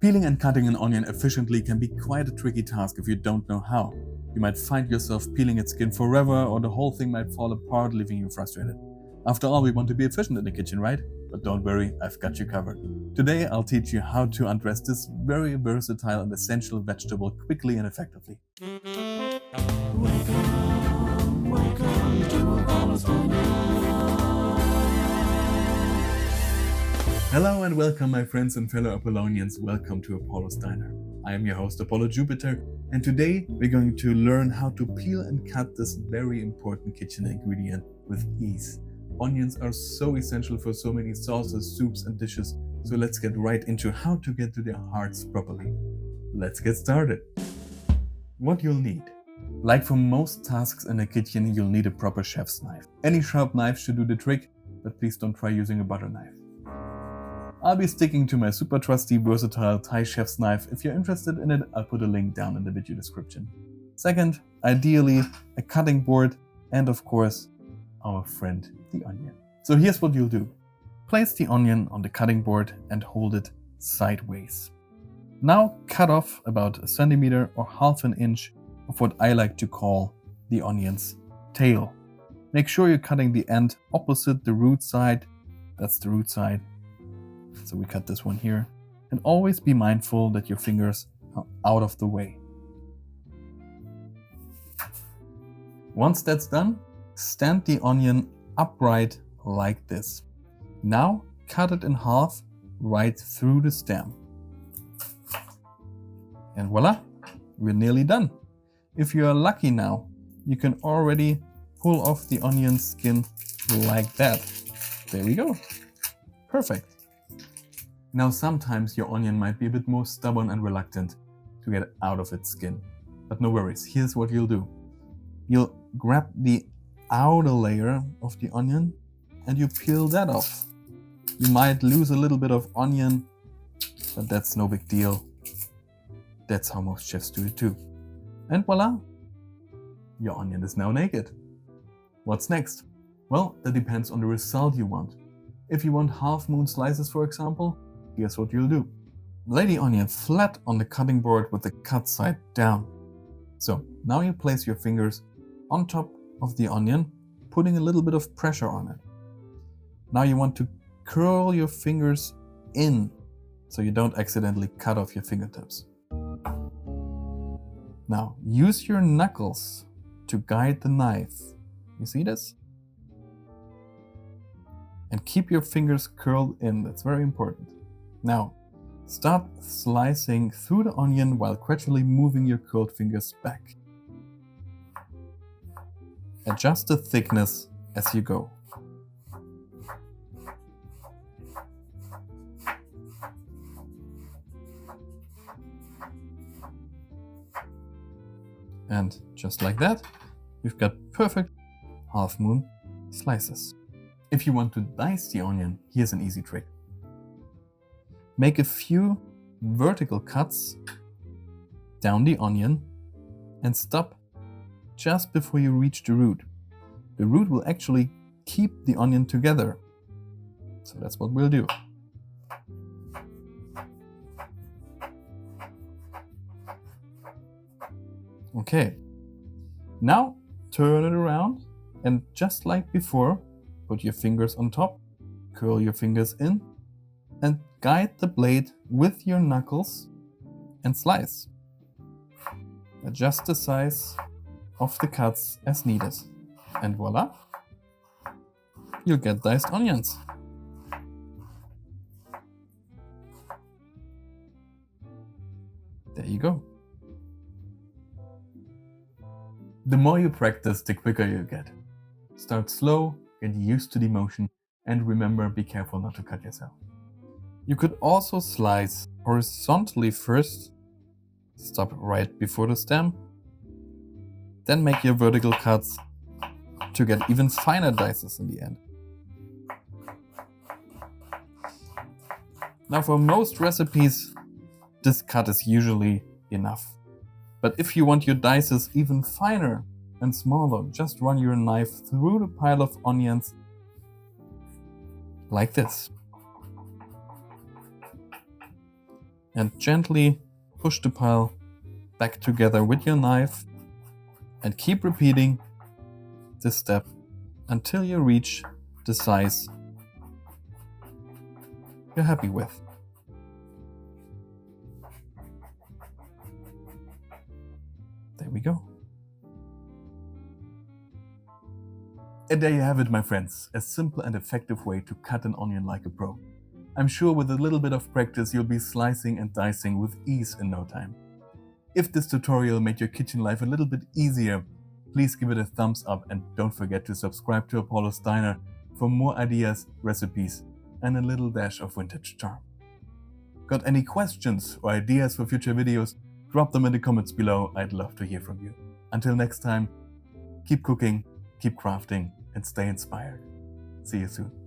Peeling and cutting an onion efficiently can be quite a tricky task if you don't know how. You might find yourself peeling its skin forever, or the whole thing might fall apart, leaving you frustrated. After all, we want to be efficient in the kitchen, right? But don't worry, I've got you covered. Today I'll teach you how to undress this very versatile and essential vegetable quickly and effectively. Welcome to Apaulo's Diner. Hello and welcome, my friends and fellow Apollonians. Welcome to Apaulo's Diner. I am your host, Apaulo Jupiter, and today we're going to learn how to peel and cut this very important kitchen ingredient with ease. Onions are so essential for so many sauces, soups, and dishes, so let's get right into how to get to their hearts properly. Let's get started. What you'll need. Like for most tasks in the kitchen, you'll need a proper chef's knife. Any sharp knife should do the trick, but please don't try using a butter knife. I'll be sticking to my super trusty, versatile Thai chef's knife. If you're interested in it, I'll put a link down in the video description. Second, ideally, a cutting board, and of course, our friend, the onion. So here's what you'll do. Place the onion on the cutting board and hold it sideways. Now cut off about a centimeter or half an inch of what I like to call the onion's tail. Make sure you're cutting the end opposite the root side. That's the root side. So we cut this one here. And always be mindful that your fingers are out of the way. Once that's done, stand the onion upright like this. Now cut it in half right through the stem. And voila, we're nearly done. If you are lucky now, you can already pull off the onion skin like that. There we go. Perfect. Now sometimes your onion might be a bit more stubborn and reluctant to get out of its skin. But no worries, here's what you'll do. You'll grab the outer layer of the onion and you peel that off. You might lose a little bit of onion, but that's no big deal. That's how most chefs do it too. And voila, your onion is now naked. What's next? Well, that depends on the result you want. If you want half moon slices, for example, here's what you'll do. Lay the onion flat on the cutting board with the cut side down. So now you place your fingers on top of the onion, putting a little bit of pressure on it. Now you want to curl your fingers in so you don't accidentally cut off your fingertips. Now use your knuckles to guide the knife. You see this? And keep your fingers curled in. That's very important. Now, start slicing through the onion while gradually moving your curled fingers back. Adjust the thickness as you go. And just like that, you've got perfect half moon slices. If you want to dice the onion, here's an easy trick. Make a few vertical cuts down the onion and stop just before you reach the root. The root will actually keep the onion together. So that's what we'll do. Okay, now turn it around and just like before, put your fingers on top, curl your fingers in, and guide the blade with your knuckles and slice. Adjust the size of the cuts as needed. And voila, you'll get diced onions. There you go. The more you practice, the quicker you get. Start slow, get used to the motion, and remember, be careful not to cut yourself. You could also slice horizontally first, stop right before the stem, then make your vertical cuts to get even finer dices in the end. Now for most recipes, this cut is usually enough. But if you want your dices even finer and smaller, just run your knife through the pile of onions like this. and gently push the pile back together with your knife and keep repeating this step until you reach the size you're happy with. There we go. And there you have it, my friends, a simple and effective way to cut an onion like a pro. I'm sure with a little bit of practice you'll be slicing and dicing with ease in no time. If this tutorial made your kitchen life a little bit easier, please give it a thumbs up and don't forget to subscribe to Apaulo Diner for more ideas, recipes, and a little dash of vintage charm. Got any questions or ideas for future videos? Drop them in the comments below, I'd love to hear from you. Until next time, keep cooking, keep crafting, and stay inspired. See you soon.